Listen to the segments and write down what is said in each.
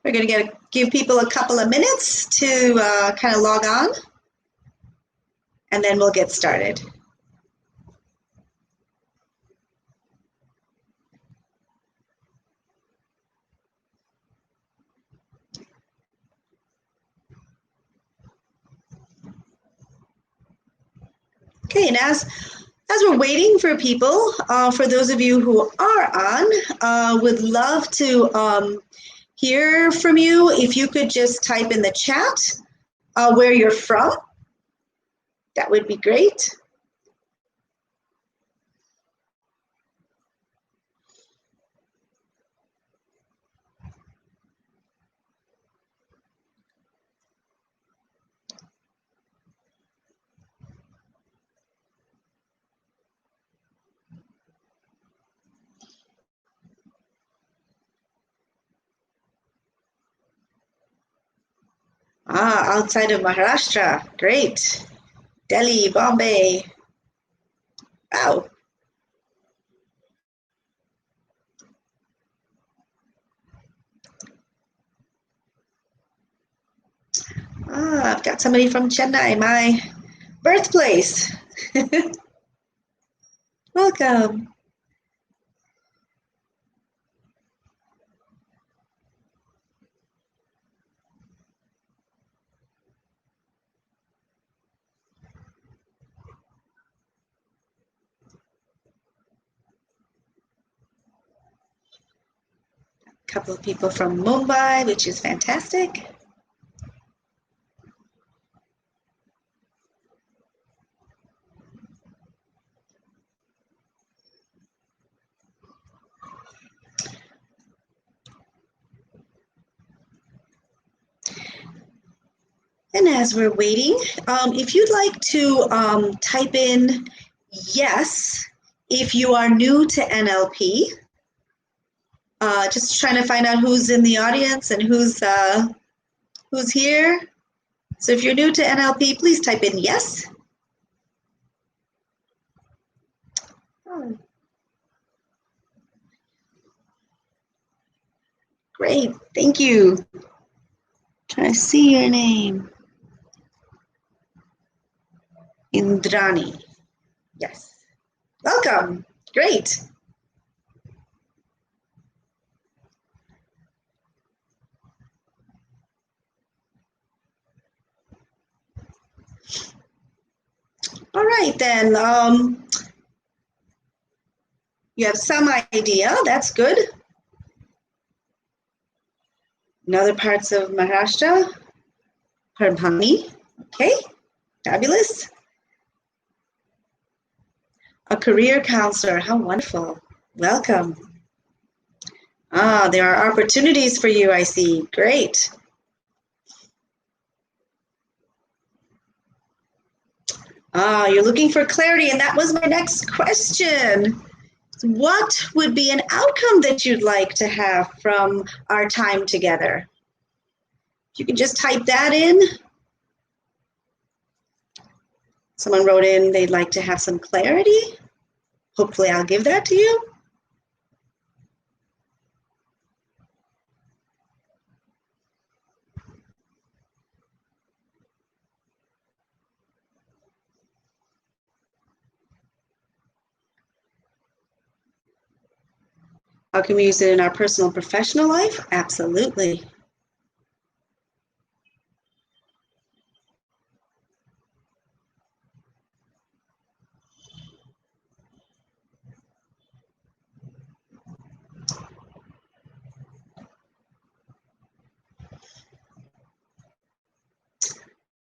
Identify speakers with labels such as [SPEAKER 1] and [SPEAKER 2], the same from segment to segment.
[SPEAKER 1] We're going to give people a couple of minutes to kind of log on, and then we'll get started. Okay, and as we're waiting for people, for those of you who are on, would love to hear from you. If you could just type in the chat where you're from, that would be great. Outside of Maharashtra, great. Delhi, Bombay. Wow. I've got somebody from Chennai, my birthplace. Welcome. A couple of people from Mumbai, which is fantastic. And as we're waiting, if you'd like to type in yes, if you are new to NLP, just trying to find out who's in the audience and who's here. So if you're new to NLP, please type in yes. Oh. Great, thank you. Trying to see your name. Indrani. Yes. Welcome. Great. All right, then. You have some idea. That's good. In other parts of Maharashtra, Permhani. Okay, fabulous. A career counselor. How wonderful. Welcome. There are opportunities for you, I see. Great. You're looking for clarity, and that was my next question. What would be an outcome that you'd like to have from our time together? You can just type that in. Someone wrote in they'd like to have some clarity. Hopefully I'll give that to you. How can we use it in our personal and professional life? Absolutely.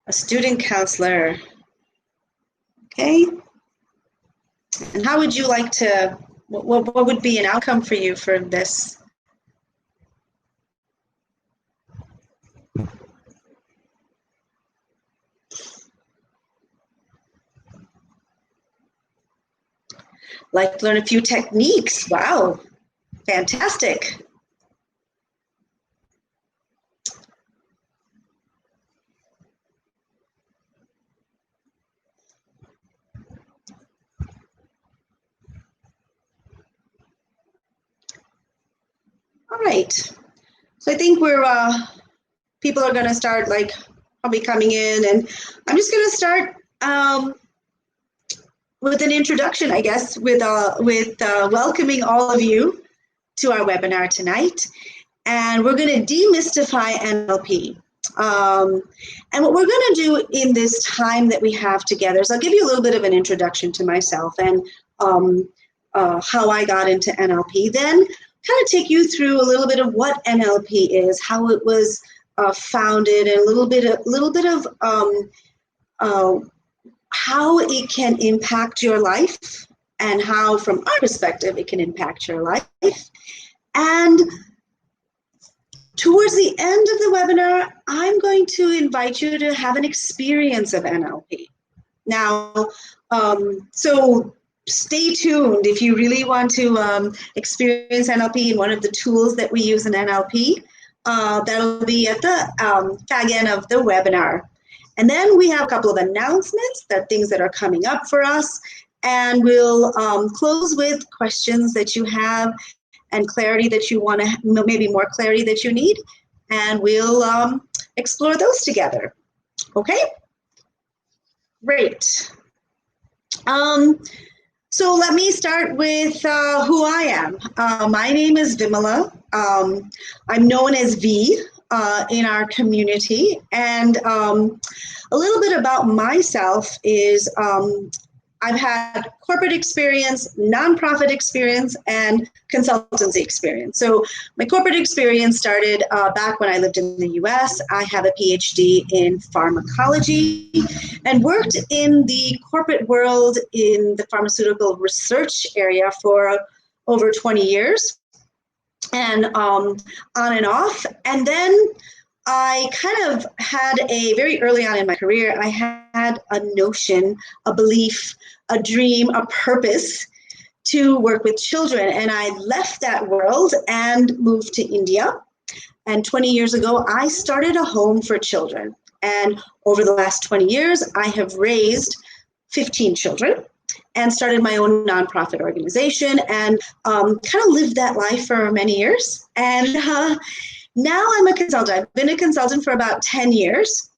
[SPEAKER 1] A student counselor. Okay. And how would you like to, what would be an outcome for you for this? Like learn a few techniques. Wow, fantastic. All right, So I think people are going to start like probably coming in, and I'm just going to start with an introduction, I guess, with welcoming all of you to our webinar tonight. And we're going to demystify NLP. And what we're going to do in this time that we have together is I'll give you a little bit of an introduction to myself and how I got into NLP, then kind of take you through a little bit of what NLP is, how it was founded, and a little bit of how it can impact your life, and how, from our perspective, it can impact your life. And towards the end of the webinar, I'm going to invite you to have an experience of NLP. Now, so stay tuned if you really want to experience NLP in one of the tools that we use in NLP. That'll be at the fag end of the webinar. And then we have a couple of announcements, that things that are coming up for us, and we'll close with questions that you have and clarity that you want to, maybe more clarity that you need, and we'll explore those together. Okay? Great. So let me start with who I am. My name is Vimala. I'm known as V in our community, and a little bit about myself is I've had corporate experience, nonprofit experience, and consultancy experience. So my corporate experience started back when I lived in the US. I have a PhD in pharmacology and worked in the corporate world in the pharmaceutical research area for over 20 years, and on and off. And then I kind of had very early on in my career, I had a notion, a belief, a dream, a purpose to work with children. And I left that world and moved to India. And 20 years ago, I started a home for children. And over the last 20 years, I have raised 15 children and started my own nonprofit organization, and kind of lived that life for many years. And now I'm a consultant. I've been a consultant for about 10 years.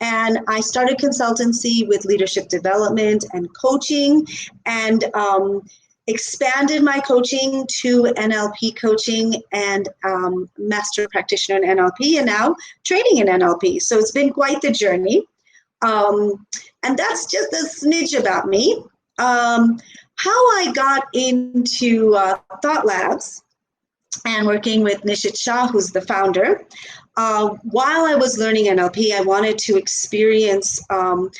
[SPEAKER 1] And I started consultancy with leadership development and coaching, and expanded my coaching to NLP coaching and master practitioner in NLP, and now training in NLP. So it's been quite the journey. And that's just a smidge about me. How I got into Thought Labs and working with Nishit Shah, who's the founder. While I was learning NLP, I wanted to experience probably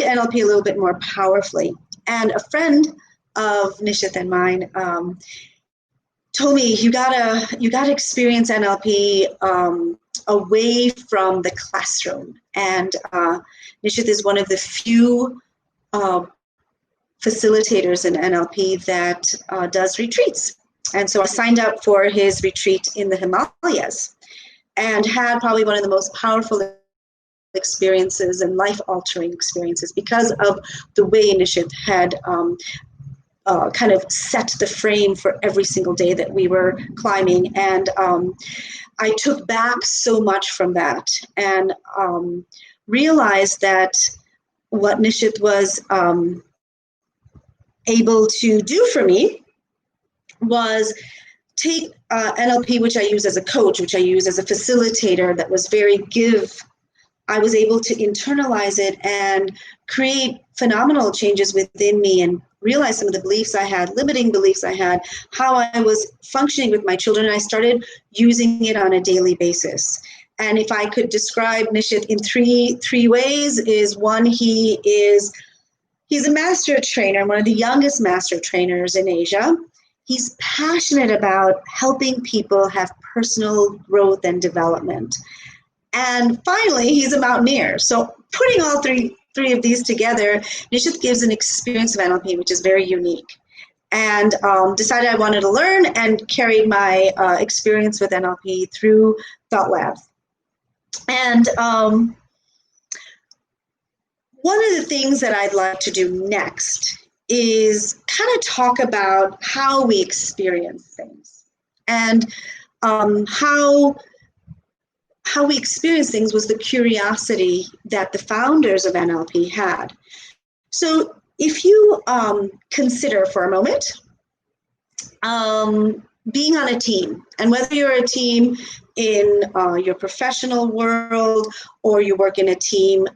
[SPEAKER 1] NLP a little bit more powerfully. And a friend of Nishit and mine told me, you gotta experience NLP away from the classroom. And Nishit is one of the few facilitators in NLP that does retreats. And so I signed up for his retreat in the Himalayas and had probably one of the most powerful experiences and life-altering experiences because of the way Nishit had kind of set the frame for every single day that we were climbing. And I took back so much from that, and realized that what Nishit was able to do for me was take NLP, which I use as a coach, which I use as a facilitator that was very give. I was able to internalize it and create phenomenal changes within me, and realize some of the beliefs I had, limiting beliefs I had, how I was functioning with my children. And I started using it on a daily basis. And if I could describe Nishit in three ways, is one, he's a master trainer, one of the youngest master trainers in Asia. He's passionate about helping people have personal growth and development. And finally, he's a mountaineer. So putting all three of these together, Nishit gives an experience of NLP, which is very unique. And decided I wanted to learn, and carried my experience with NLP through Thought Labs. And one of the things that I'd like to do next is kind of talk about how we experience things, and how how we experience things was the curiosity that the founders of NLP had. So if you consider for a moment being on a team, and whether you're a team in your professional world, or you work in a team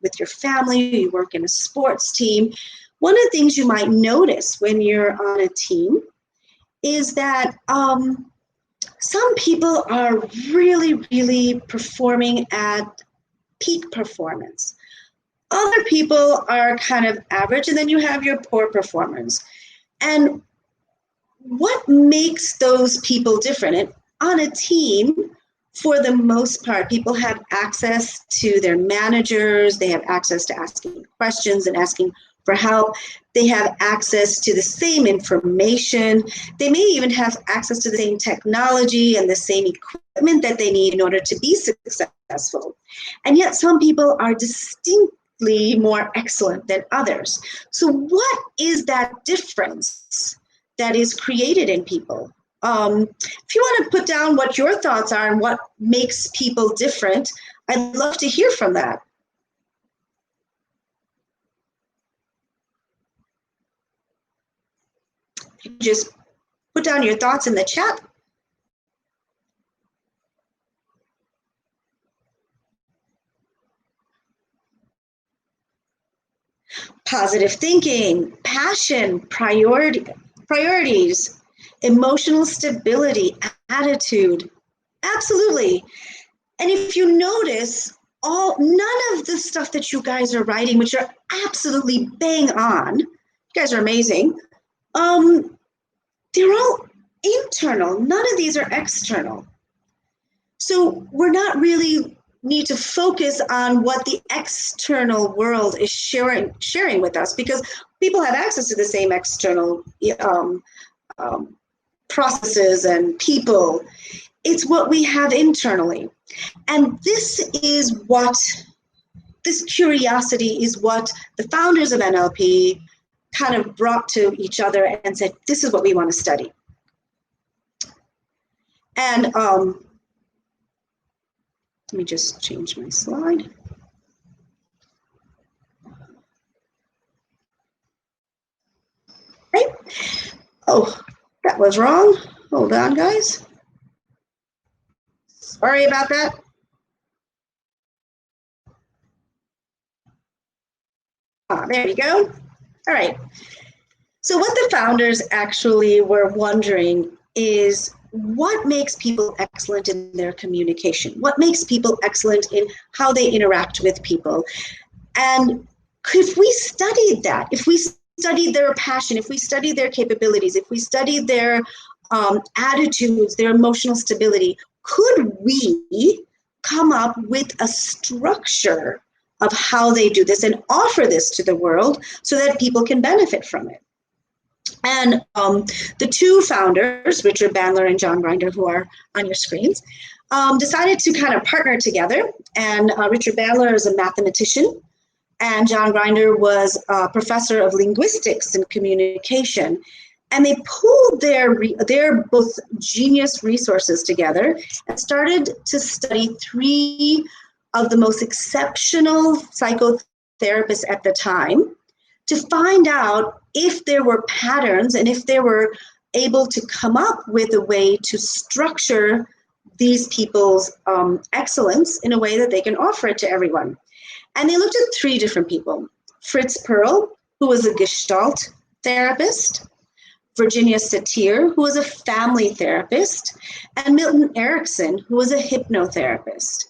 [SPEAKER 1] with your family, you work in a sports team, one of the things you might notice when you're on a team is that some people are really, really performing at peak performance. Other people are kind of average, and then you have your poor performers. And what makes those people different? And on a team, for the most part, people have access to their managers, they have access to asking questions and asking for help. They have access to the same information. They may even have access to the same technology and the same equipment that they need in order to be successful. And yet some people are distinctly more excellent than others. So what is that difference that is created in people? If you want to put down what your thoughts are and what makes people different, I'd love to hear from that. Just put down your thoughts in the chat. Positive thinking, passion, priorities, emotional stability, attitude. Absolutely. And if you notice, none of the stuff that you guys are writing, which are absolutely bang on, you guys are amazing, they're all internal. None of these are external. So we're not really need to focus on what the external world is sharing with us, because people have access to the same external processes and people. It's what we have internally. And this curiosity is what the founders of NLP kind of brought to each other and said, this is what we want to study. And let me just change my slide. Okay. Oh, that was wrong. Hold on, guys. Sorry about that. There you go. All right. So what the founders actually were wondering is, what makes people excellent in their communication? What makes people excellent in how they interact with people? And if we studied that, if we studied their passion, if we studied their capabilities, if we studied their attitudes, their emotional stability, could we come up with a structure of how they do this and offer this to the world so that people can benefit from it? And the two founders, Richard Bandler and John Grinder, who are on your screens, decided to kind of partner together. And Richard Bandler is a mathematician, and John Grinder was a professor of linguistics and communication. And they pooled their both genius resources together and started to study three of the most exceptional psychotherapists at the time, to find out if there were patterns and if they were able to come up with a way to structure these people's excellence in a way that they can offer it to everyone. And they looked at three different people: Fritz Perl, who was a Gestalt therapist; Virginia Satir, who was a family therapist; and Milton Erickson, who was a hypnotherapist.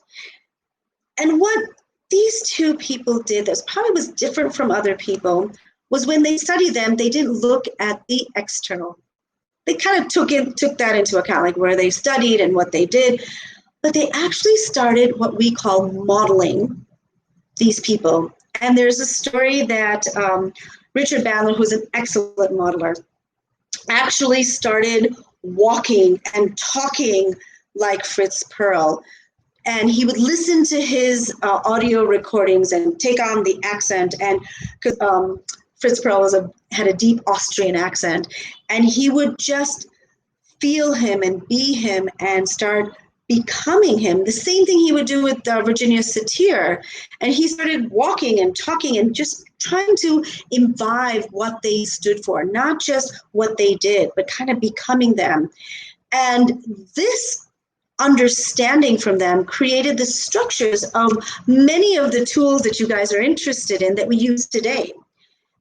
[SPEAKER 1] And what these two people did that probably was different from other people was, when they studied them, they didn't look at the external. They kind of took that into account, like where they studied and what they did, but they actually started what we call modeling these people. And there's a story that Richard Bandler, who's an excellent modeler, actually started walking and talking like Fritz Perl. And he would listen to his audio recordings and take on the accent. And because Fritz Perl had a deep Austrian accent, and he would just feel him and be him and start becoming him, the same thing he would do with Virginia Satir. And he started walking and talking and just trying to imbibe what they stood for, not just what they did, but kind of becoming them. And this understanding from them created the structures of many of the tools that you guys are interested in that we use today.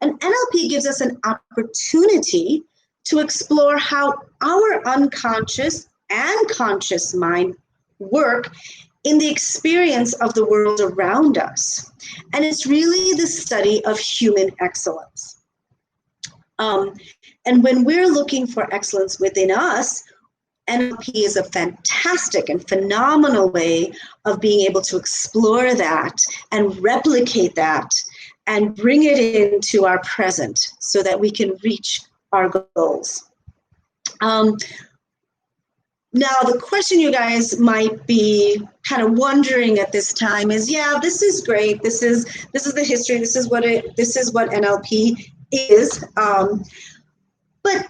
[SPEAKER 1] And NLP gives us an opportunity to explore how our unconscious and conscious mind work in the experience of the world around us. And it's really the study of human excellence. And when we're looking for excellence within us, NLP is a fantastic and phenomenal way of being able to explore that and replicate that and bring it into our present so that we can reach our goals. Now, the question you guys might be kind of wondering at this time is, yeah, this is great. This is the history. This is what NLP is. But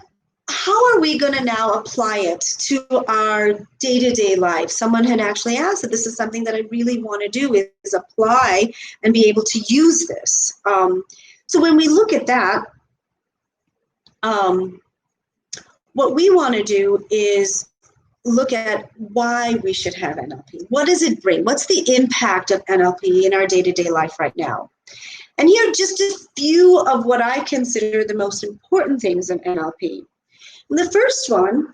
[SPEAKER 1] how are we going to now apply it to our day-to-day life? Someone had actually asked that this is something that I really want to do, is apply and be able to use this. So when we look at that, what we want to do is look at why we should have NLP. What does it bring? What's the impact of NLP in our day-to-day life right now? And here are just a few of what I consider the most important things in NLP. And the first one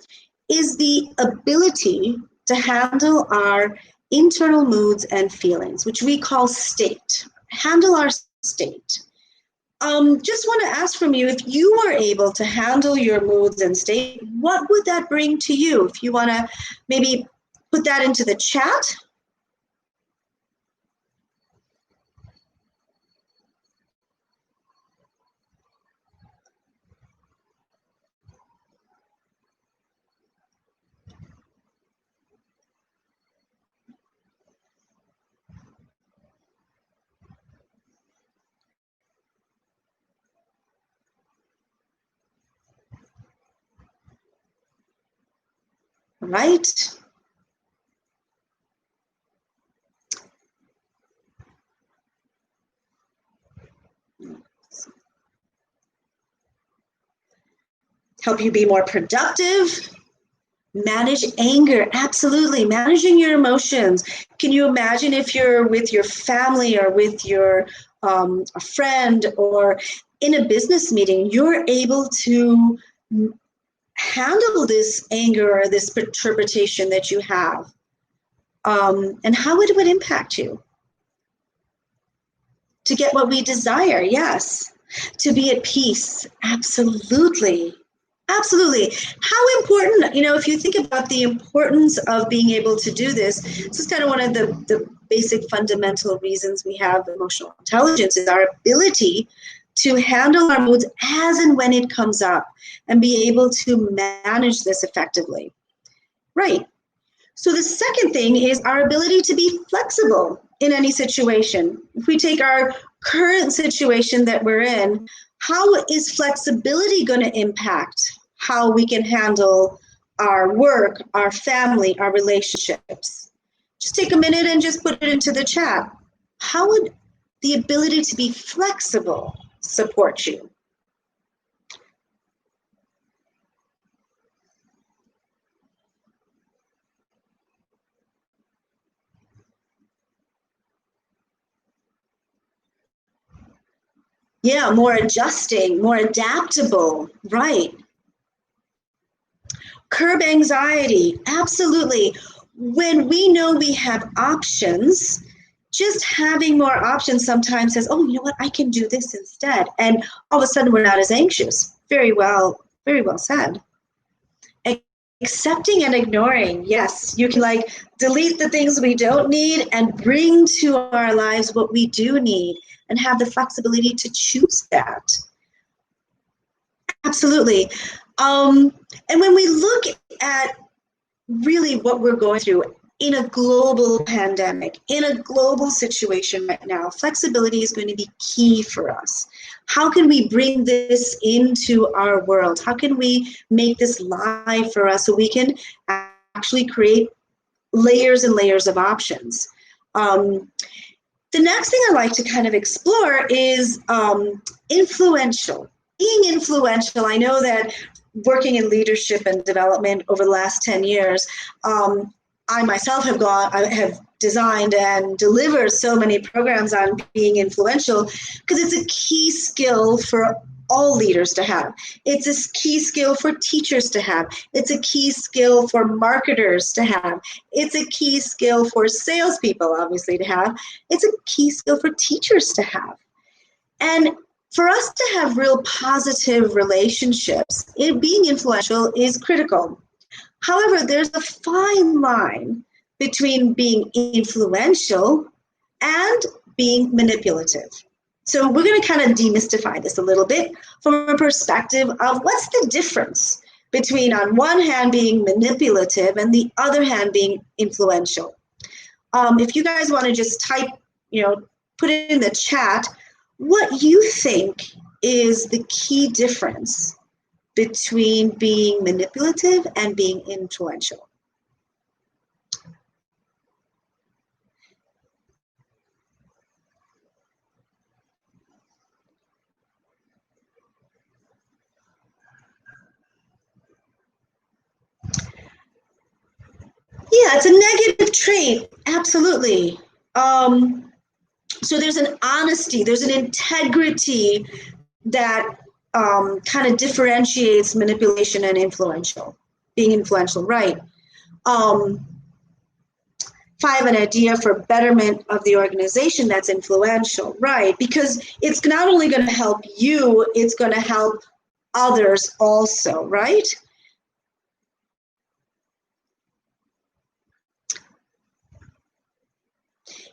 [SPEAKER 1] is the ability to handle our internal moods and feelings, which we call state. Handle our state. Just want to ask from you, if you were able to handle your moods and state, what would that bring to you? If you want to maybe put that into the chat. Right? Help you be more productive. Manage anger, absolutely. Managing your emotions. Can you imagine if you're with your family or with your a friend or in a business meeting, you're able to handle this anger or this perturbation that you have, and how it would impact you? To get what we desire, yes. To be at peace, absolutely. Absolutely. How important, if you think about the importance of being able to do this, this is kind of one of the basic fundamental reasons we have emotional intelligence, is our ability to handle our moods as and when it comes up and be able to manage this effectively. Right. So the second thing is our ability to be flexible in any situation. If we take our current situation that we're in, how is flexibility going to impact how we can handle our work, our family, our relationships? Just take a minute and just put it into the chat. How would the ability to be flexible support you? Yeah, more adjusting, more adaptable, right. Curb anxiety, absolutely. When we know we have options, just having more options sometimes says, oh, you know what, I can do this instead. And all of a sudden we're not as anxious. Very well said. Accepting and ignoring, yes, you can delete the things we don't need and bring to our lives what we do need and have the flexibility to choose that. Absolutely. And when we look at really what we're going through in a global pandemic, in a global situation right now, flexibility is going to be key for us. How can we bring this into our world? How can we make this live for us so we can actually create layers and layers of options. The next thing I like to kind of explore is influential. Being influential, I know that working in leadership and development over the last 10 years, I myself have designed and delivered so many programs on being influential because it's a key skill for all leaders to have. It's a key skill for teachers to have. It's a key skill for marketers to have. It's a key skill for salespeople, obviously, to have. It's a key skill for teachers to have. And for us to have real positive relationships, being influential is critical. However, there's a fine line between being influential and being manipulative. So we're going to kind of demystify this a little bit from a perspective of what's the difference between, on one hand, being manipulative and the other hand being influential. If you guys want to just type, put it in the chat, what you think is the key difference between being manipulative and being influential. Yeah, it's a negative trait, absolutely. So there's an honesty, there's an integrity that kind of differentiates manipulation and being influential, right? If I have an idea for betterment of the organization, that's influential, right? Because it's not only going to help you, it's going to help others also, right?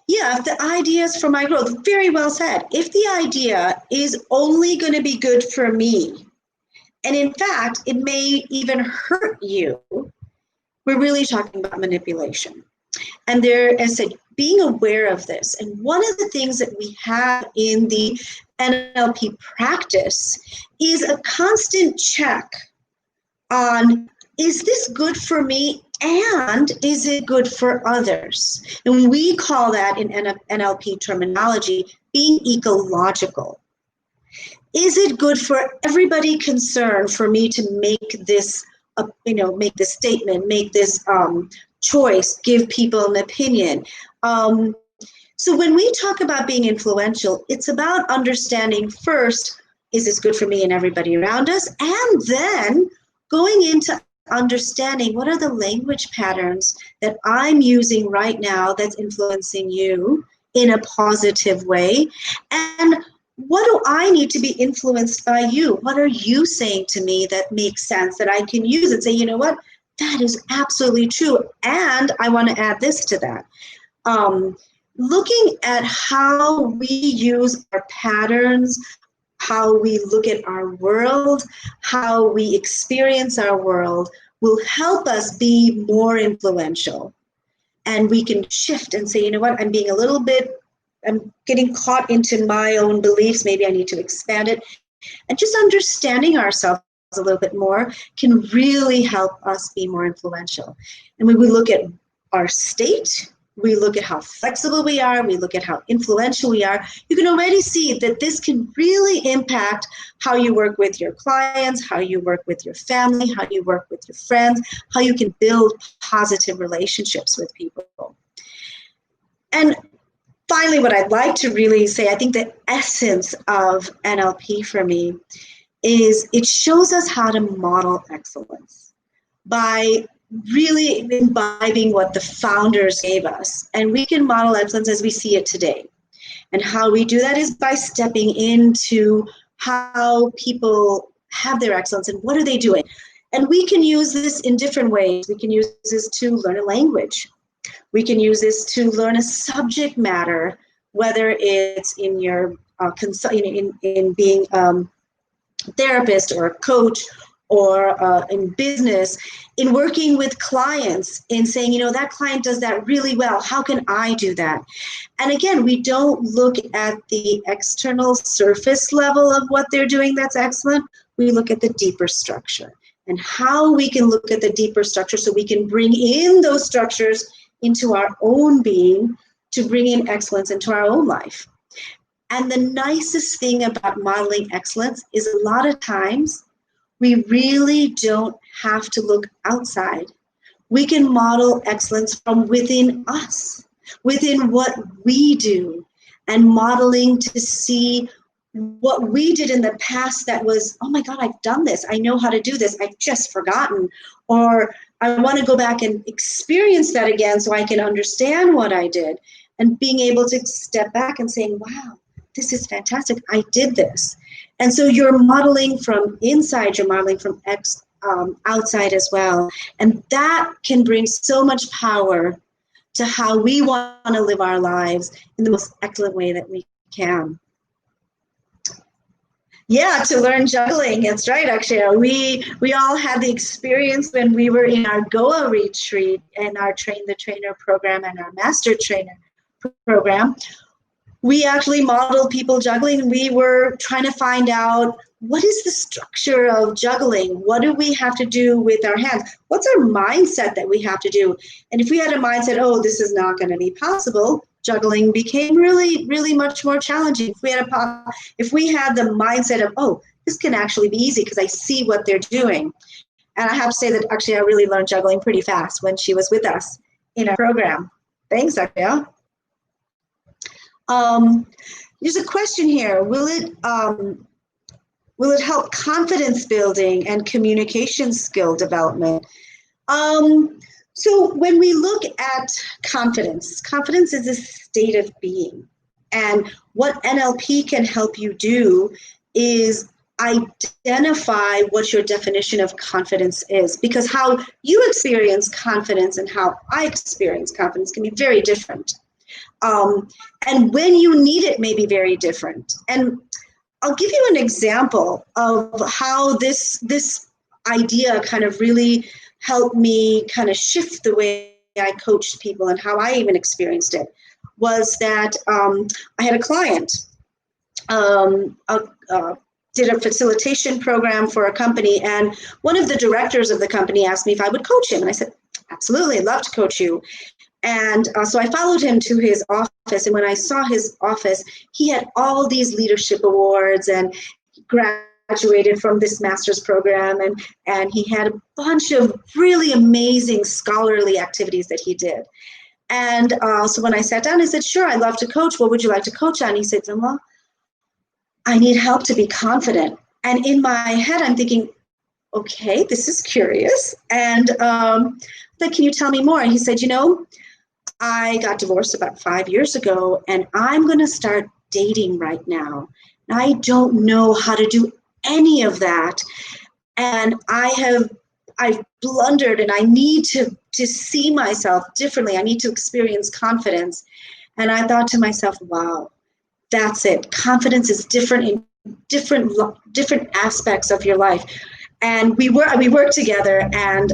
[SPEAKER 1] Yeah, if the idea is for my growth, very well said. If the idea is only going to be good for me, and in fact, it may even hurt you, we're really talking about manipulation. And there, as I said, being aware of this. And one of the things that we have in the NLP practice is a constant check on, is this good for me and is it good for others? And we call that in NLP terminology being ecological. Is it good for everybody concerned for me to make this, make this statement, make this choice, give people an opinion? So when we talk about being influential, it's about understanding first, is this good for me and everybody around us? And then going into understanding what are the language patterns that I'm using right now that's influencing you in a positive way, and what do I need to be influenced by you? What are you saying to me that makes sense that I can use and say, you know what, that is absolutely true, and I want to add this to that. Looking at how we use our patterns, how we look at our world, how we experience our world will help us be more influential. And we can shift and say, you know what, I'm getting caught into my own beliefs, maybe I need to expand it. And just understanding ourselves a little bit more can really help us be more influential. And when we look at our state, we look at how flexible we are, we look at how influential we are, you can already see that this can really impact how you work with your clients, how you work with your family, how you work with your friends, how you can build positive relationships with people. And finally, what I'd like to really say, I think the essence of NLP for me is it shows us how to model excellence by really imbibing what the founders gave us. And we can model excellence as we see it today. And how we do that is by stepping into how people have their excellence and what are they doing. And we can use this in different ways. We can use this to learn a language. We can use this to learn a subject matter, whether it's in your in being a therapist or a coach, or in business, in working with clients, in saying, that client does that really well. How can I do that? And again, we don't look at the external surface level of what they're doing that's excellent. We look at the deeper structure and how we can look at the deeper structure so we can bring in those structures into our own being to bring in excellence into our own life. And the nicest thing about modeling excellence is a lot of times we really don't have to look outside. We can model excellence from within us, within what we do, and modeling to see what we did in the past that was, oh my God, I've done this. I know how to do this. I've just forgotten. Or I want to go back and experience that again so I can understand what I did. And being able to step back and saying, wow, this is fantastic. I did this. And so you're modeling from inside, you're modeling from outside as well. And that can bring so much power to how we want to live our lives in the most excellent way that we can. Yeah, to learn juggling. That's right, Akshaya. We all had the experience when we were in our Goa retreat and our Train the Trainer program and our Master Trainer program. We actually modeled people juggling. We were trying to find out, what is the structure of juggling? What do we have to do with our hands? What's our mindset that we have to do? And if we had a mindset, oh, this is not going to be possible, juggling became really, really much more challenging. If we had the mindset of, oh, this can actually be easy because I see what they're doing. And I have to say that actually I really learned juggling pretty fast when she was with us in our program. Thanks, Akshaya. There's a question here. Will it help confidence building and communication skill development? So when we look at confidence is a state of being. And what NLP can help you do is identify what your definition of confidence is, because how you experience confidence and how I experience confidence can be very different. And when you need it may be very different. And I'll give you an example of how this idea kind of really helped me kind of shift the way I coached people and how I even experienced it. Was that I had a client, did a facilitation program for a company, and one of the directors of the company asked me if I would coach him. And I said, absolutely, I'd love to coach you. And so I followed him to his office, and when I saw his office, he had all these leadership awards and graduated from this master's program, and he had a bunch of really amazing scholarly activities that he did. And so when I sat down, I said, sure, I'd love to coach. What would you like to coach on? He said, Vimala, I need help to be confident. And in my head, I'm thinking, okay, this is curious. And but can you tell me more? And he said, I got divorced about 5 years ago, and I'm going to start dating right now. And I don't know how to do any of that. And I've blundered, and I need to see myself differently. I need to experience confidence. And I thought to myself, wow, that's it. Confidence is different in different aspects of your life. And we worked together, and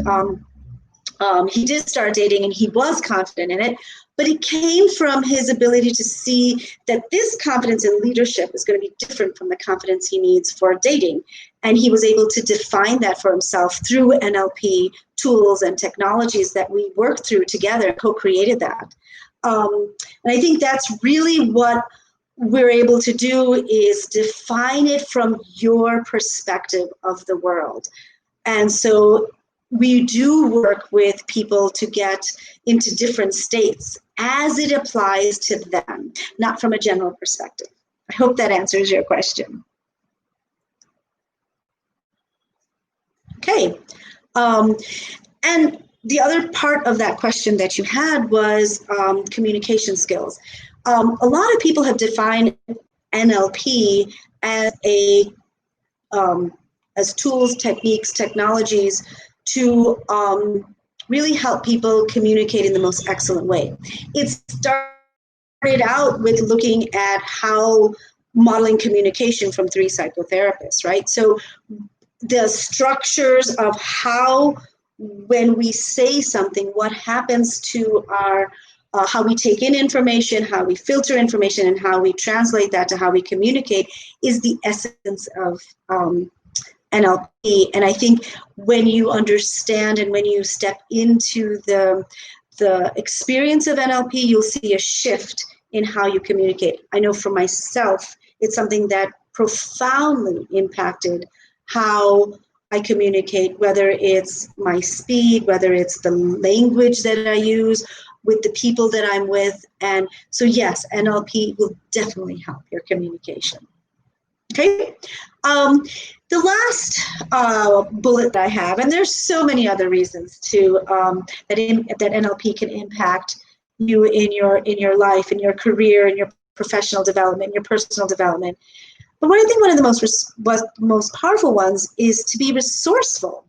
[SPEAKER 1] he did start dating, and he was confident in it, but it came from his ability to see that this confidence in leadership is going to be different from the confidence he needs for dating. And he was able to define that for himself through NLP tools and technologies that we worked through together, co-created that. And I think that's really what we're able to do, is define it from your perspective of the world. And so we do work with people to get into different states as it applies to them, not from a general perspective. I hope that answers your question. Okay. And the other part of that question that you had was communication skills. A lot of people have defined NLP as as tools, techniques, technologies to really help people communicate in the most excellent way. It started out with looking at how modeling communication from 3 psychotherapists, right? So the structures of how, when we say something, what happens to our how we take in information, how we filter information, and how we translate that to how we communicate is the essence of NLP. And I think when you understand and when you step into the the experience of NLP, you'll see a shift in how you communicate. I know for myself, it's something that profoundly impacted how I communicate, whether it's my speed, whether it's the language that I use with the people that I'm with. And so yes, NLP will definitely help your communication. Okay. The last bullet that I have, and there's so many other reasons to that NLP can impact you in your life, in your career, in your professional development, your personal development. But what I think one of the most powerful ones is to be resourceful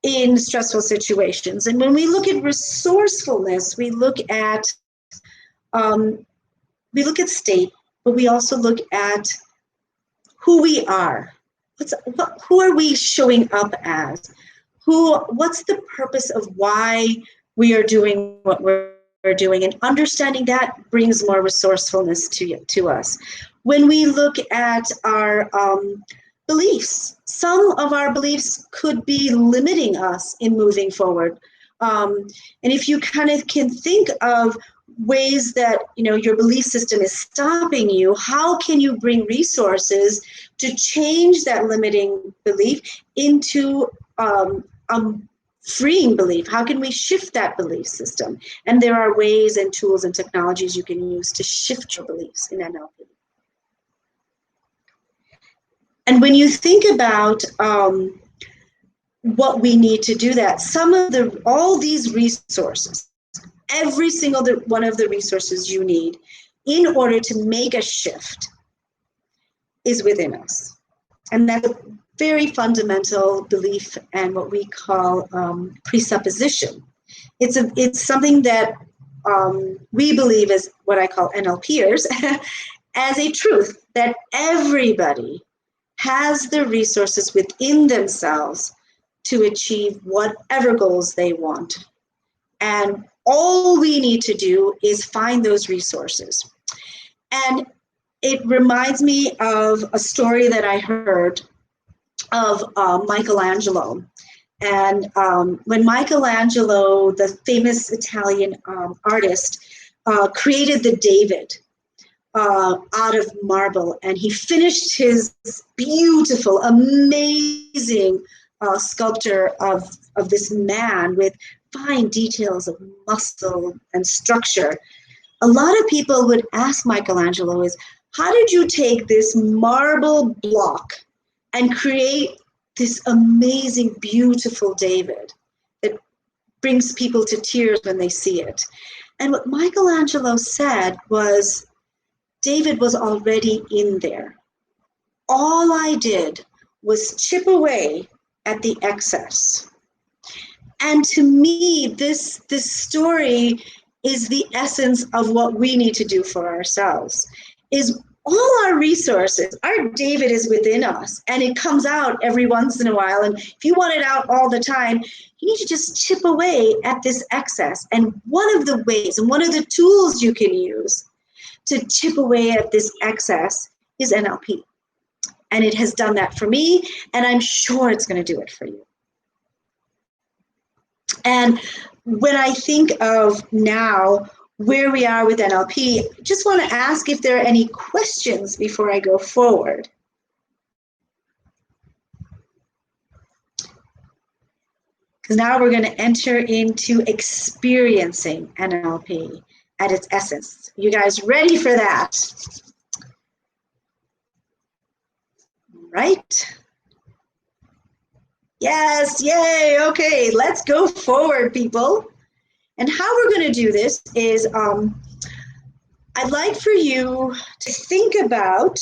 [SPEAKER 1] in stressful situations. And when we look at resourcefulness, we look at state, but we also look at who we are. Who are we showing up as? What's the purpose of why we are doing what we're doing? And understanding that brings more resourcefulness to us. When we look at our beliefs, some of our beliefs could be limiting us in moving forward. And if you kind of can think of ways that your belief system is stopping you, how can you bring resources to change that limiting belief into a freeing belief? How can we shift that belief system? And there are ways and tools and technologies you can use to shift your beliefs in NLP. And when you think about what we need to do that, all these resources, every single one of the resources you need in order to make a shift is within us. And that's a very fundamental belief and what we call presupposition. It's something that we believe as what I call NLPers as a truth, that everybody has the resources within themselves to achieve whatever goals they want. And all we need to do is find those resources. And it reminds me of a story that I heard of Michelangelo. And when Michelangelo, the famous Italian artist, created the David out of marble, and he finished his beautiful, amazing sculpture of this man with fine details of muscle and structure. A lot of people would ask Michelangelo is, how did you take this marble block and create this amazing, beautiful David that brings people to tears when they see it? And what Michelangelo said was, David was already in there. All I did was chip away at the excess. And to me, this story is the essence of what we need to do for ourselves. Is all our resources, our David is within us, and it comes out every once in a while. And if you want it out all the time, you need to just chip away at this excess. And one of the ways and one of the tools you can use to chip away at this excess is NLP. And it has done that for me, and I'm sure it's going to do it for you. And when I think of now where we are with NLP, I just want to ask if there are any questions before I go forward. Because now we're going to enter into experiencing NLP at its essence. You guys ready for that? Right? Yes, yay, okay, let's go forward, people. And how we're going to do this is I'd like for you to think about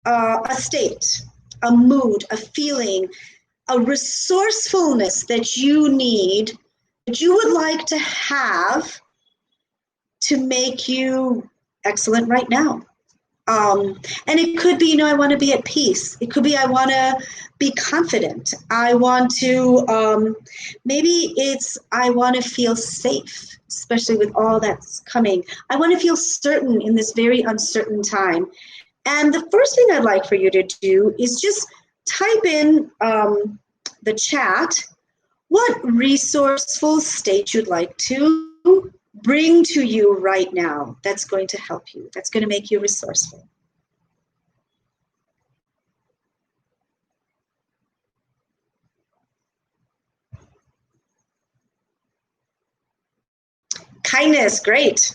[SPEAKER 1] a state, a mood, a feeling, a resourcefulness that you need, that you would like to have to make you excellent right now. And it could be, I want to be at peace. It could be, I want to be confident. I want to, maybe it's, I want to feel safe, especially with all that's coming. I want to feel certain in this very uncertain time. And the first thing I'd like for you to do is just type in the chat what resourceful state you'd like to bring to you right now that's going to help you, that's going to make you resourceful. Kindness, great.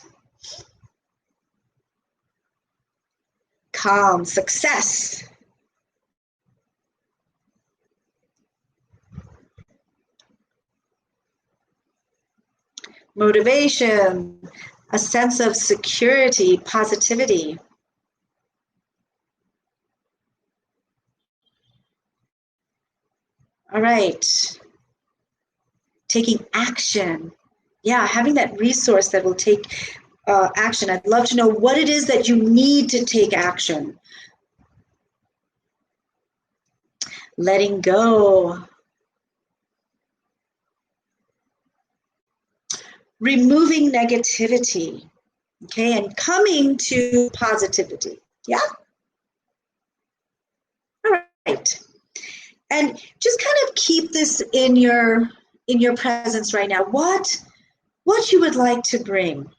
[SPEAKER 1] Calm, success. Motivation, a sense of security, positivity. All right. Taking action. Yeah, having that resource that will take action. I'd love to know what it is that you need to take action. Letting go. Removing negativity, okay, and coming to positivity. Yeah? All right. And just kind of keep this in your presence right now. What you would like to bring.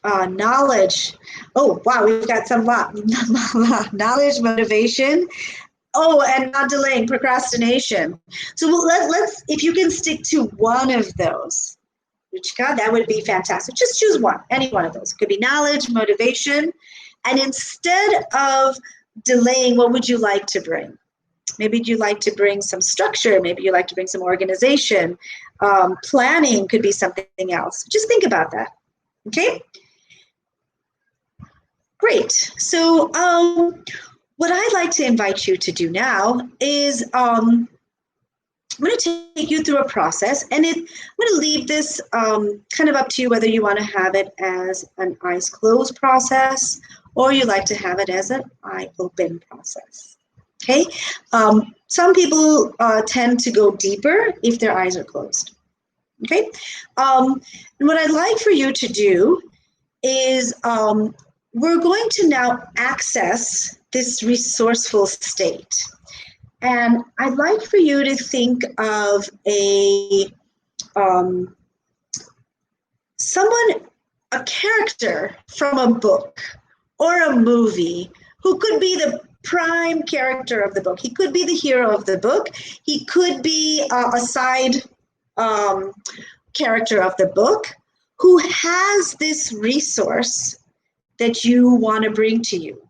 [SPEAKER 1] Knowledge. Oh, wow, we've got some knowledge, motivation. Oh, and not delaying, procrastination. So let's, if you can stick to one of those, which, God, that would be fantastic. Just choose one, any one of those. It could be knowledge, motivation. And instead of delaying, what would you like to bring? Maybe you'd like to bring some structure. Maybe you'd like to bring some organization. Planning could be something else. Just think about that, okay? Great. So what I'd like to invite you to do now is I'm going to take you through a process, and I'm going to leave this kind of up to you whether you want to have it as an eyes closed process or you like to have it as an eye open process. Okay? Some people tend to go deeper if their eyes are closed. Okay? And what I'd like for you to do is we're going to now access this resourceful state. And I'd like for you to think of a character from a book or a movie who could be the prime character of the book. He could be the hero of the book. He could be a side character of the book who has this resource that you want to bring to you.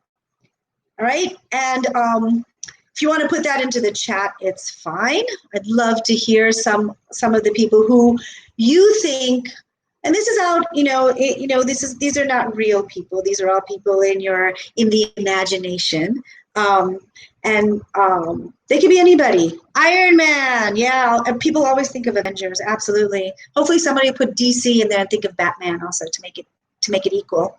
[SPEAKER 1] All right? And if you want to put that into the chat, it's fine. I'd love to hear some of the people who you think, and this is out, these are not real people. These are all people in the imagination. And they can be anybody. Iron Man, yeah. People always think of Avengers, absolutely. Hopefully somebody put DC in there and think of Batman also to make it equal.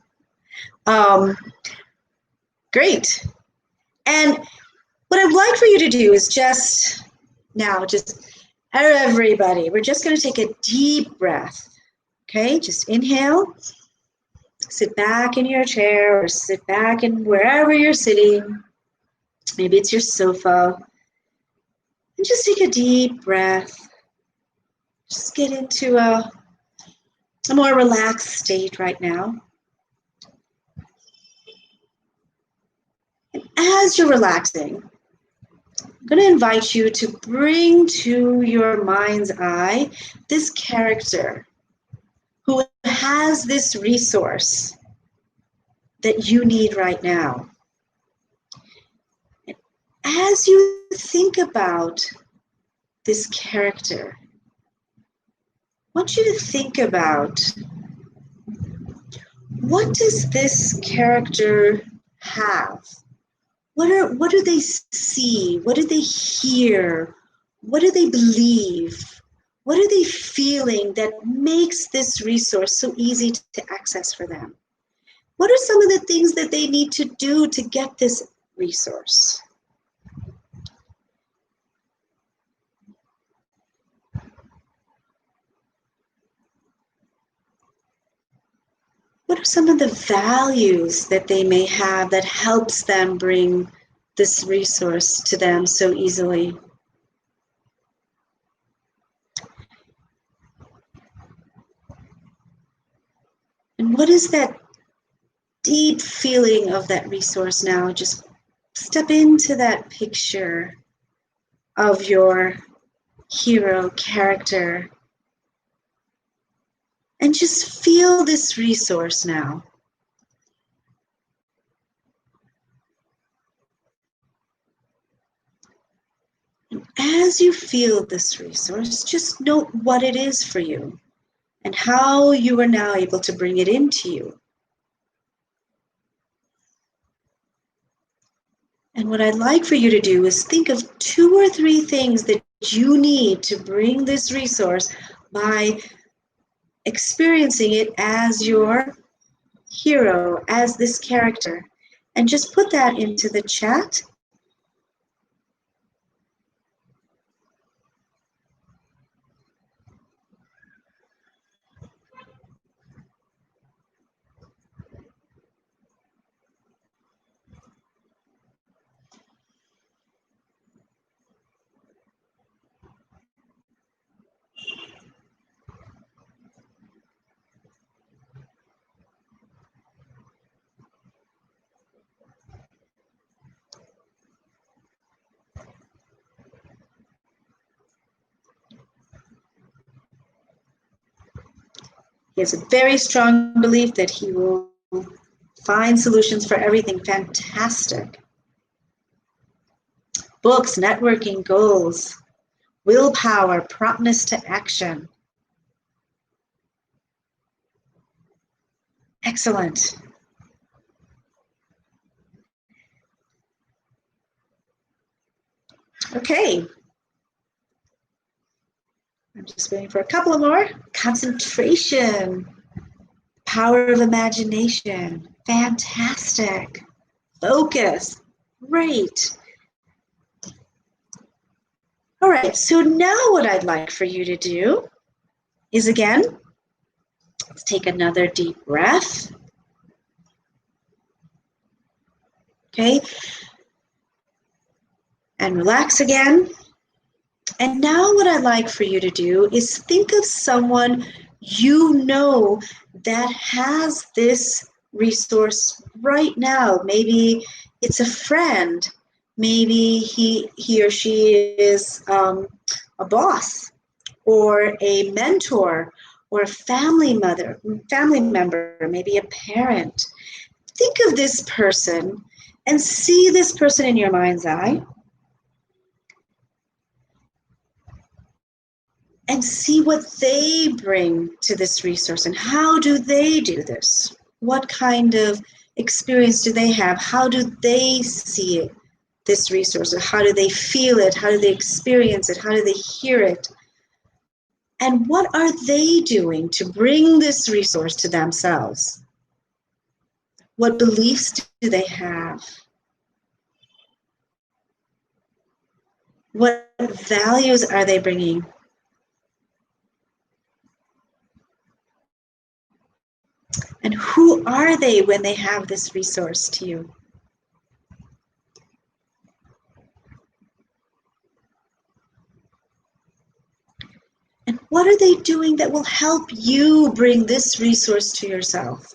[SPEAKER 1] Great. And what I'd like for you to do is just everybody, we're just going to take a deep breath. Okay, just inhale. Sit back in your chair or sit back in wherever you're sitting. Maybe it's your sofa. And just take a deep breath. Just get into a more relaxed state right now. And as you're relaxing, I'm going to invite you to bring to your mind's eye this character who has this resource that you need right now. And as you think about this character, I want you to think about, what does this character have? What do they see? What do they hear? What do they believe? What are they feeling that makes this resource so easy to access for them? What are some of the things that they need to do to get this resource? What are some of the values that they may have that helps them bring this resource to them so easily? what is that deep feeling of that resource now? Just step into that picture of your hero character and just feel this resource now. And as you feel this resource, just note what it is for you and how you are now able to bring it into you. And what I'd like for you to do is think of 2 or 3 things that you need to bring this resource by experiencing it as your hero, as this character. And just put that into the chat. He has a very strong belief that he will find solutions for everything. Fantastic. Books, networking, goals, willpower, promptness to action. Excellent. Okay. I'm just waiting for a couple of more. Concentration, power of imagination. Fantastic. Focus. Great. All right, so now what I'd like for you to do is, again, let's take another deep breath. Okay, and relax again. And now what I'd like for you to do is think of someone you know that has this resource right now. Maybe it's a friend. Maybe he or she is a boss or a mentor or a family member, maybe a parent. Think of this person and see this person in your mind's eye and see what they bring to this resource and how do they do this? What kind of experience do they have? How do they see it, this resource? Or how do they feel it? How do they experience it? How do they hear it? And what are they doing to bring this resource to themselves? What beliefs do they have? What values are they bringing? And who are they when they have this resource to you? And what are they doing that will help you bring this resource to yourself?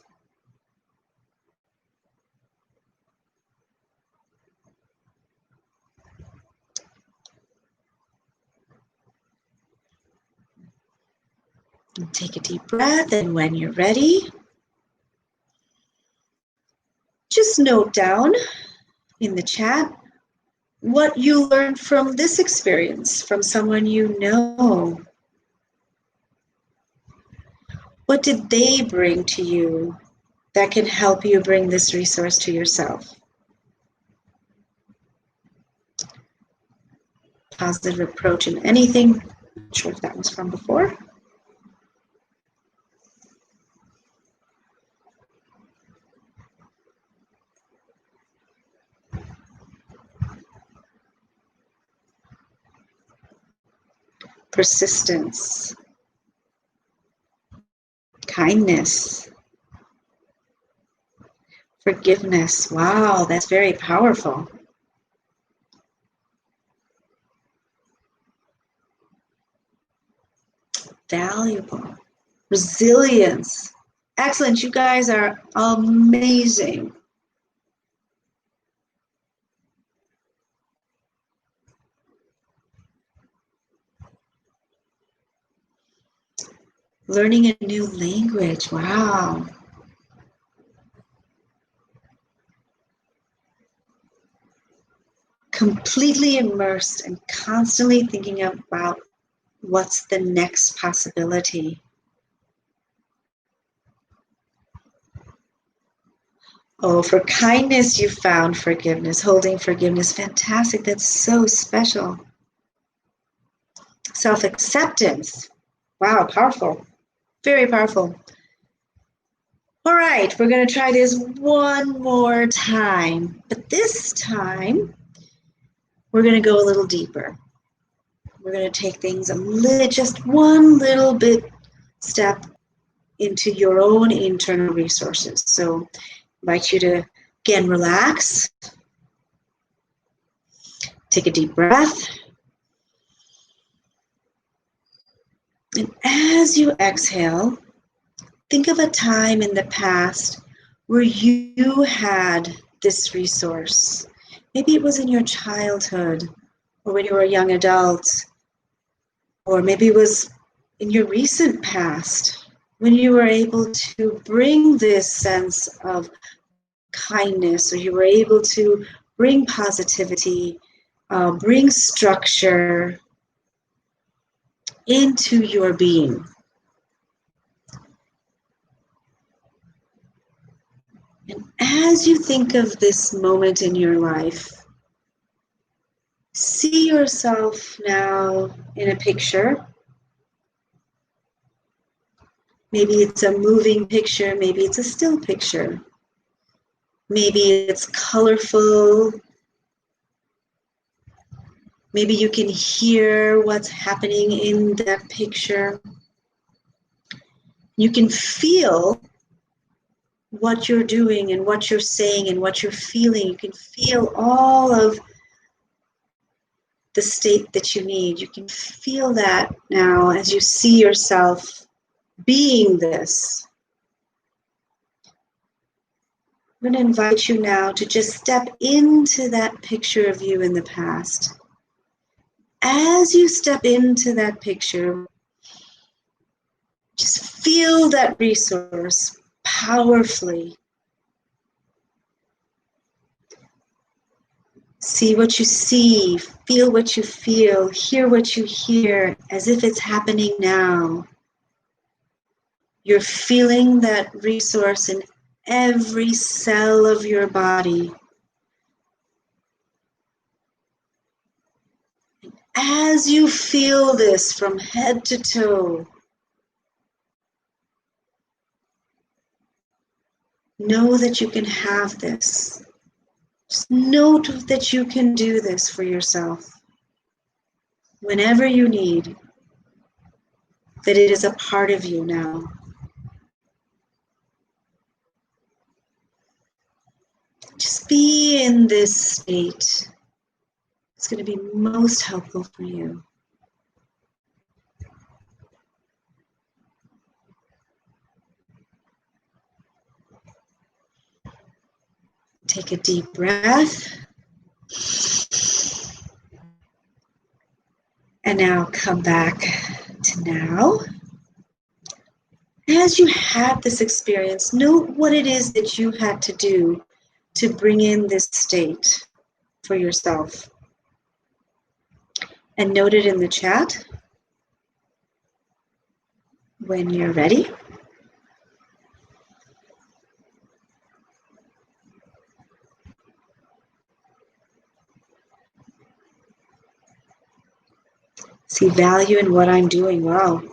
[SPEAKER 1] And take a deep breath, and when you're ready, just note down in the chat what you learned from this experience, from someone you know. What did they bring to you that can help you bring this resource to yourself? Positive approach in anything. I'm not sure if that was from before. Persistence, kindness, forgiveness. Wow, that's very powerful. Valuable. Resilience. Excellent. You guys are amazing. Learning a new language. Wow. Completely immersed and constantly thinking about what's the next possibility. Oh, for kindness, you found forgiveness, holding forgiveness. Fantastic. That's so special. Self-acceptance. Wow, powerful. Very powerful. All right, we're going to try this one more time. But this time, we're going to go a little deeper. We're going to take things just one little bit step into your own internal resources. So I invite you to, again, relax. Take a deep breath. And as you exhale, think of a time in the past where you had this resource. Maybe it was in your childhood, or when you were a young adult, or maybe it was in your recent past, when you were able to bring this sense of kindness, or you were able to bring positivity, bring structure into your being. And as you think of this moment in your life, see yourself now in a picture. Maybe it's a moving picture, maybe it's a still picture. Maybe it's colorful. Maybe you can hear what's happening in that picture. You can feel what you're doing and what you're saying and what you're feeling. You can feel all of the state that you need. You can feel that now as you see yourself being this. I'm going to invite you now to just step into that picture of you in the past. As you step into that picture, just feel that resource powerfully. See what you see, feel what you feel, hear what you hear, as if it's happening now. You're feeling that resource in every cell of your body. As you feel this from head to toe, know that you can have this. Just note that you can do this for yourself whenever you need, that it is a part of you now. Just be in this state. It's going to be most helpful for you. Take a deep breath. And now come back to now. As you had this experience, note what it is that you had to do to bring in this state for yourself. And note it in the chat when you're ready. See value in what I'm doing. Wow.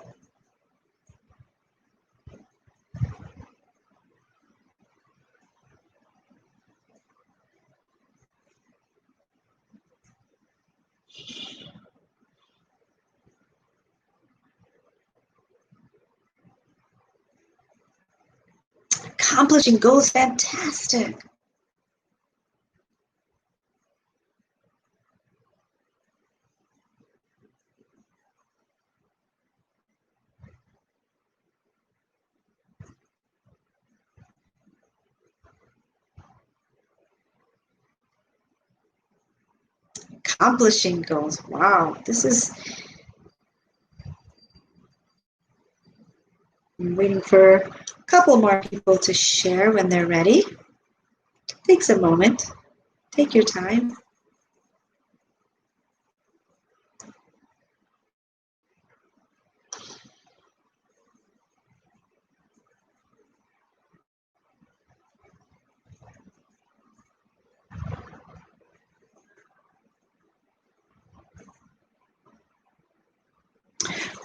[SPEAKER 1] Accomplishing goals, fantastic. accomplishing goals. Wow, this is... I'm waiting for a couple more people to share when they're ready. Takes a moment. Take your time.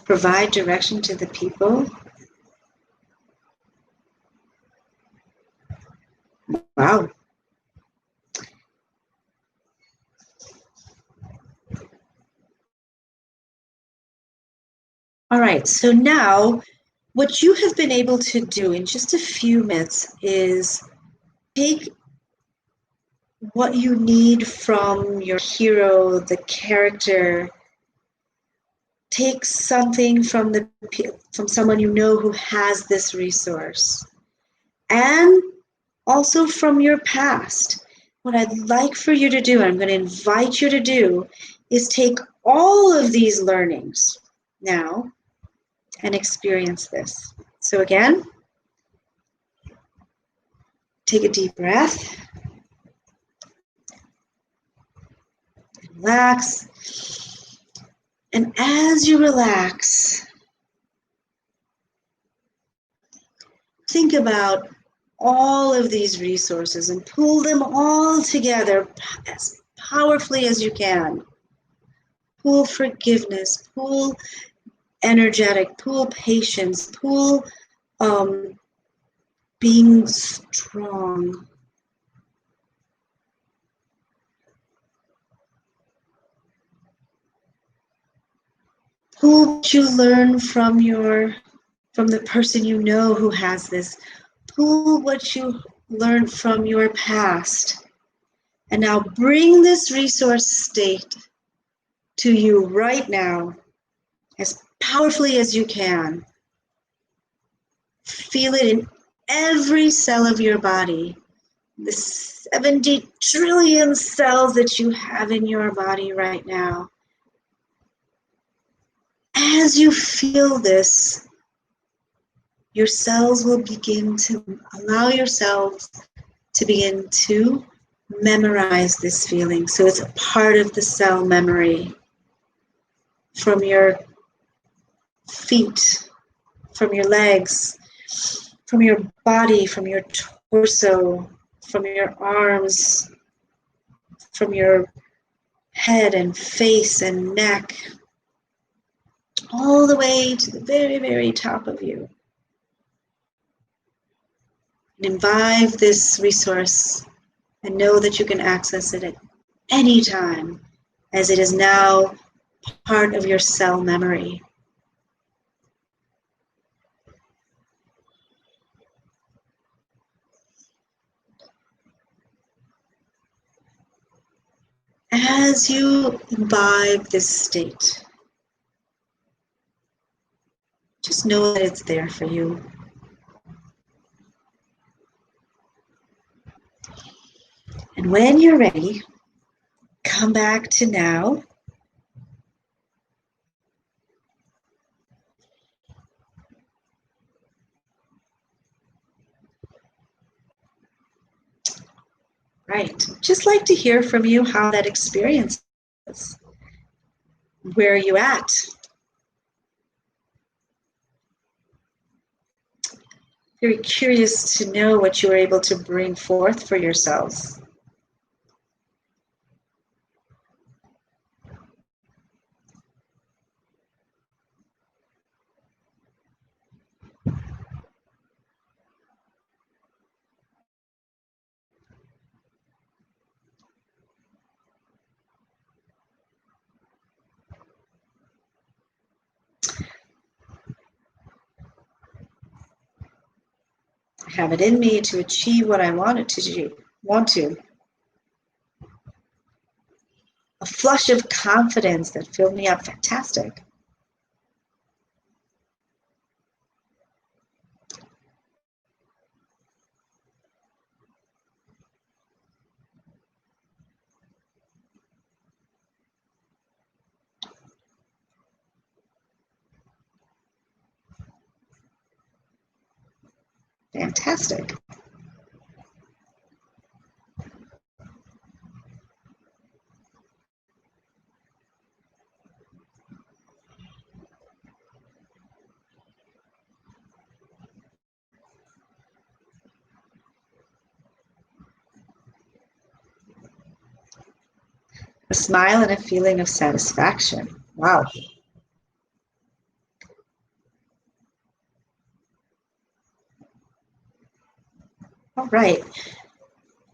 [SPEAKER 1] Provide direction to the people. Wow. All right, so now what you have been able to do in just a few minutes is take what you need from your hero, the character. Take something from someone you know who has this resource, and also from your past. What I'd like for you to do, I'm going to invite you to do, is take all of these learnings now and experience this. So again, take a deep breath. Relax. And as you relax, think about all of these resources and pull them all together as powerfully as you can. Pull forgiveness, pull energetic, pull patience, pull being strong. Pull what you learn from the person you know who has this. Pull what you learned from your past. And now bring this resource state to you right now as powerfully as you can. Feel it in every cell of your body. The 70 trillion cells that you have in your body right now. As you feel this, your cells will begin to allow yourselves to begin to memorize this feeling. So it's a part of the cell memory. From your feet, from your legs, from your body, from your torso, from your arms, from your head and face and neck, all the way to the very, very top of you. And imbibe this resource and know that you can access it at any time, as it is now part of your cell memory. As you imbibe this state, just know that it's there for you. And when you're ready, come back to now. Right. Just like to hear from you how that experience is. Where are you at? Very curious to know what you were able to bring forth for yourselves. I have it in me to achieve what I wanted to do. A flush of confidence that filled me up. Fantastic. Fantastic. A smile and a feeling of satisfaction. Wow. All right.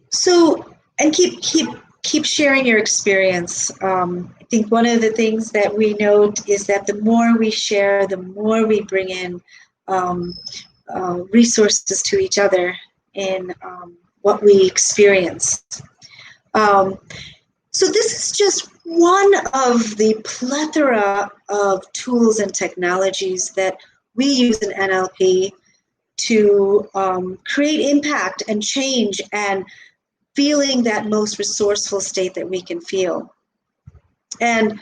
[SPEAKER 1] So, and keep sharing your experience. I think one of the things that we note is that the more we share, the more we bring in resources to each other in what we experience. So this is just one of the plethora of tools and technologies that we use in NLP to create impact and change and feeling that most resourceful state that we can feel. And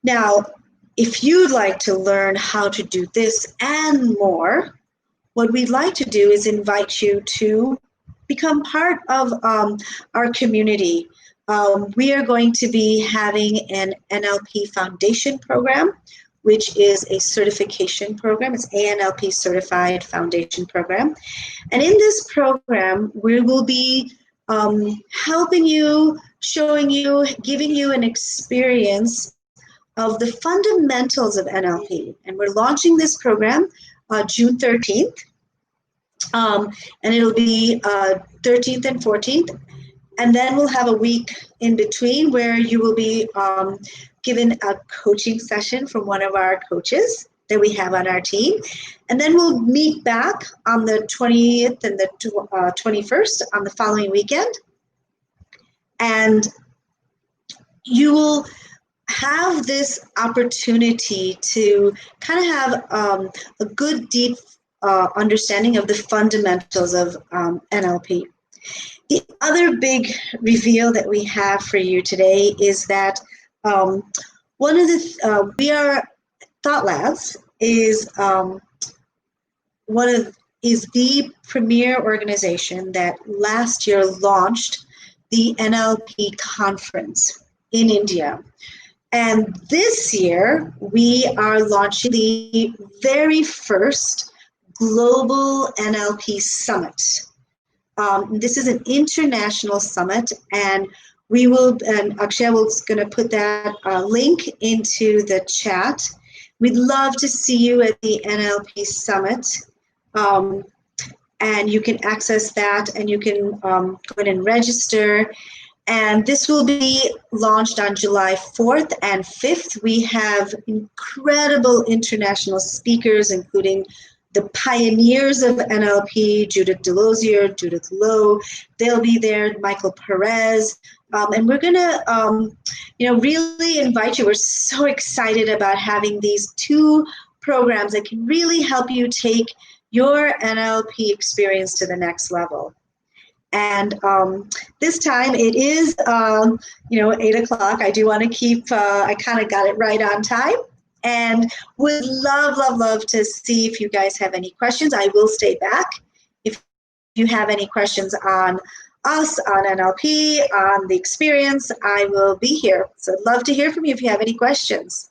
[SPEAKER 1] now, if you'd like to learn how to do this and more, what we'd like to do is invite you to become part of our community. We are going to be having an NLP Foundation program, which is a certification program. It's NLP Certified Foundation Program. And in this program, we will be helping you, showing you, giving you an experience of the fundamentals of NLP. And we're launching this program June 13th. And it'll be 13th and 14th. And then we'll have a week in between where you will be given a coaching session from one of our coaches that we have on our team. And then we'll meet back on the 20th and the 21st on the following weekend. And you will have this opportunity to kind of have a good, deep understanding of the fundamentals of NLP. The other big reveal that we have for you today is that one of the we are Thought Labs is is the premier organization that last year launched the NLP conference in India. And this year we are launching the very first global NLP Summit. This is an international summit, and we will, and Akshay is going to put that link into the chat. We'd love to see you at the NLP Summit, and you can access that, and you can go ahead and register. And this will be launched on July 4th and 5th. We have incredible international speakers, including the pioneers of NLP, Judith Delosier, Judith Lowe. They'll be there, Michael Perez. And we're going to, really invite you. We're so excited about having these two programs that can really help you take your NLP experience to the next level. And this time it is, 8 o'clock. I do want to keep, I kind of got it right on time. And would love to see if you guys have any questions. I will stay back. If you have any questions on us, on NLP, on the experience, I will be here. So I'd love to hear from you if you have any questions.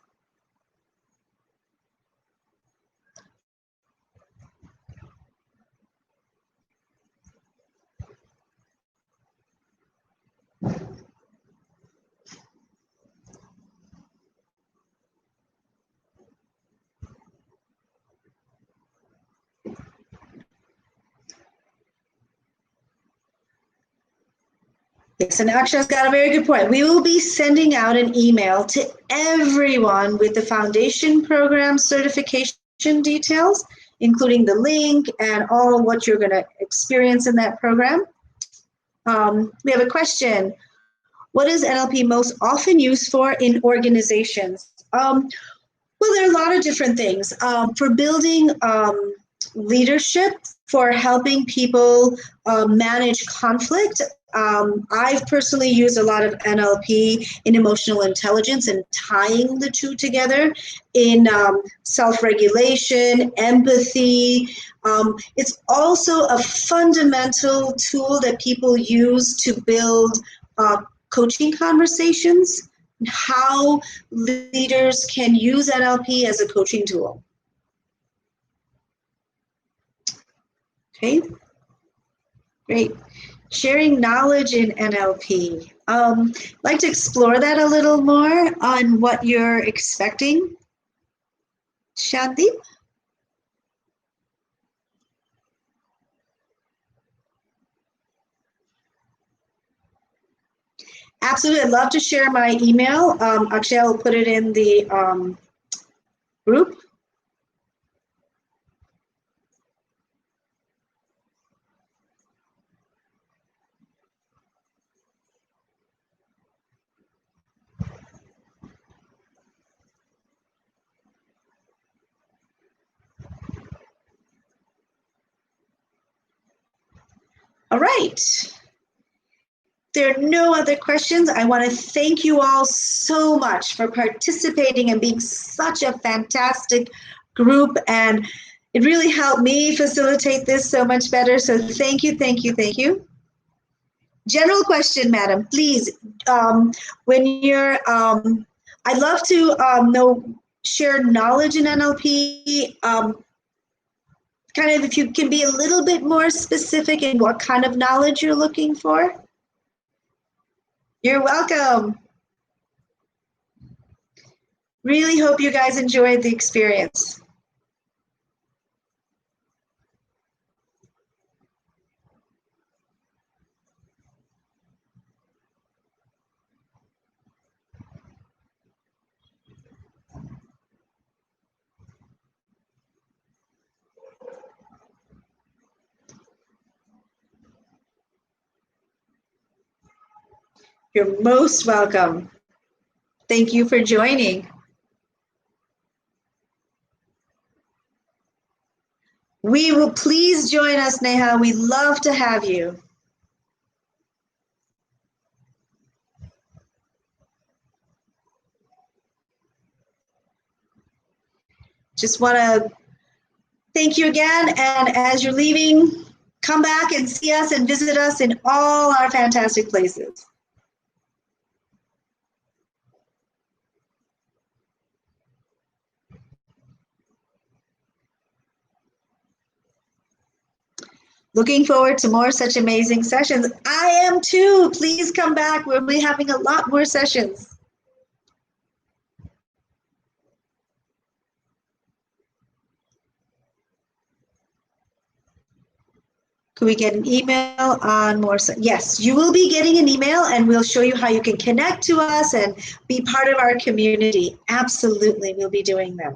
[SPEAKER 1] Yes, and Aksha's got a very good point. We will be sending out an email to everyone with the foundation program certification details, including the link and all of what you're going to experience in that program. We have a question. What is NLP most often used for in organizations? Well, there are a lot of different things. For building leadership for helping people manage conflict. I've personally used a lot of NLP in emotional intelligence and tying the two together in self-regulation, empathy. It's also a fundamental tool that people use to build coaching conversations, how leaders can use NLP as a coaching tool. Okay, great. Sharing knowledge in NLP. I'd like to explore that a little more on what you're expecting. Shanti? Absolutely, I'd love to share my email. Akshay will put it in the group. All right. There are no other questions. I want to thank you all so much for participating and being such a fantastic group. And it really helped me facilitate this so much better. So thank you, thank you, thank you. General question, madam, please. When you're, I'd love to share knowledge in NLP. Kind of if you can be a little bit more specific in what kind of knowledge you're looking for. You're welcome. Really hope you guys enjoyed the experience. You're most welcome. Thank you for joining. We will please join us, Neha. We'd love to have you. Just want to thank you again. And as you're leaving, come back and see us and visit us in all our fantastic places. Looking forward to more such amazing sessions. I am too. Please come back. We'll be having a lot more sessions. Could we get an email on more? Yes, you will be getting an email and we'll show you how you can connect to us and be part of our community. Absolutely, we'll be doing that.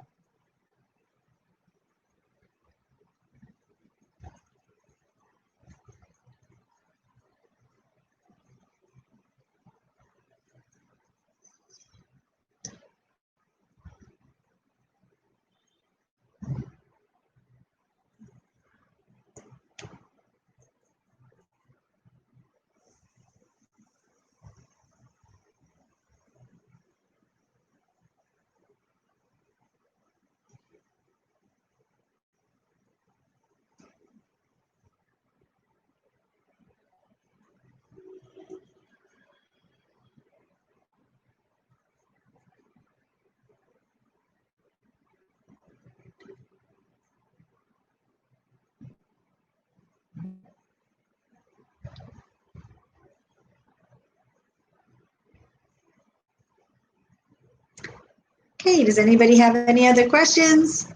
[SPEAKER 1] Okay, does anybody have any other questions?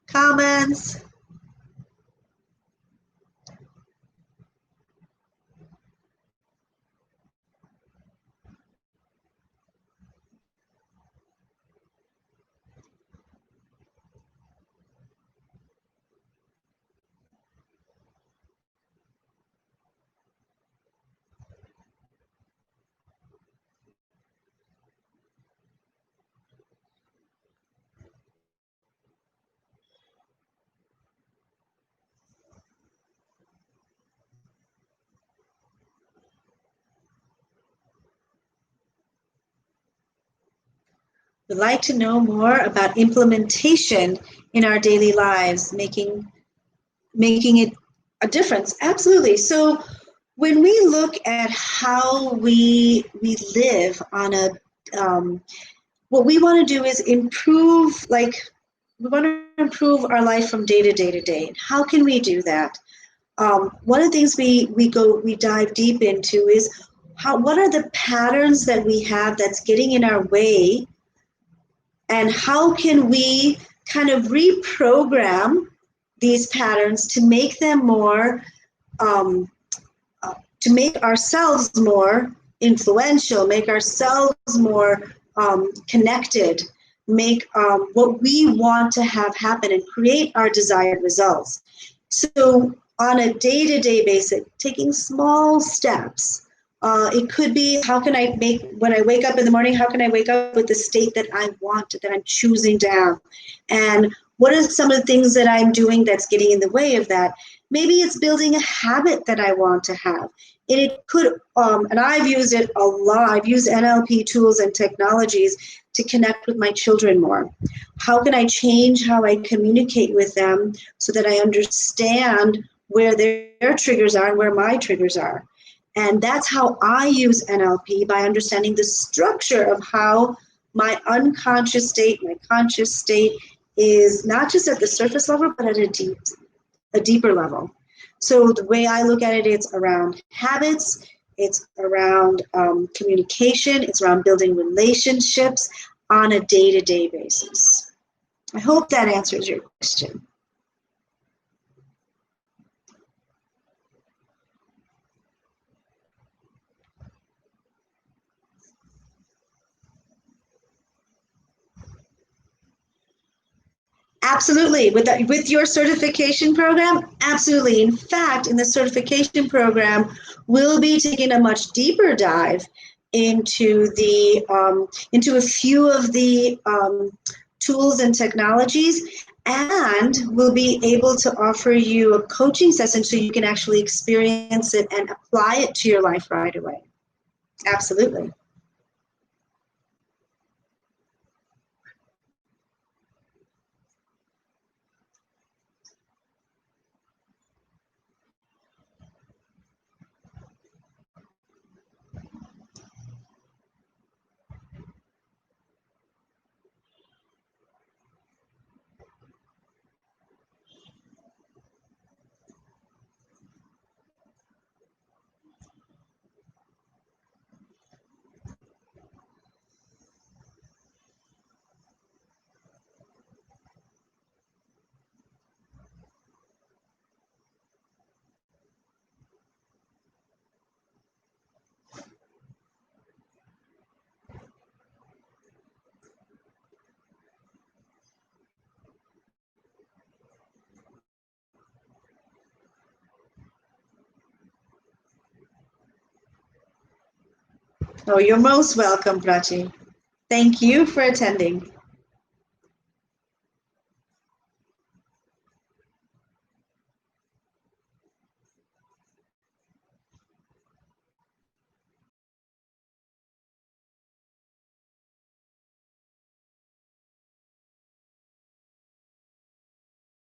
[SPEAKER 1] Comments? We'd like to know more about implementation in our daily lives, making it a difference. Absolutely. So when we look at how we live on a what we want to do is improve, like we want to improve our life from day to day to day. How can we do that? One of the things we dive deep into is what are the patterns that we have that's getting in our way, and how can we kind of reprogram these patterns to make them more, to make ourselves more influential, make ourselves more connected, make what we want to have happen and create our desired results. So on a day-to-day basis, taking small steps. It could be, how can I make, when I wake up in the morning, how can I wake up with the state that I want, that I'm choosing to have? And what are some of the things that I'm doing that's getting in the way of that? Maybe it's building a habit that I want to have. And it could, and I've used it a lot. I've used NLP tools and technologies to connect with my children more. How can I change how I communicate with them so that I understand where their triggers are and where my triggers are? And that's how I use NLP, by understanding the structure of how my unconscious state, my conscious state is not just at the surface level, but at a deeper level. So the way I look at it, it's around habits, it's around communication, it's around building relationships on a day-to-day basis. I hope that answers your question. Absolutely. With your certification program, absolutely. In fact, in the certification program, we'll be taking a much deeper dive into into a few of the tools and technologies, and we'll be able to offer you a coaching session so you can actually experience it and apply it to your life right away. Absolutely. Oh, you're most welcome, Prachi. Thank you for attending.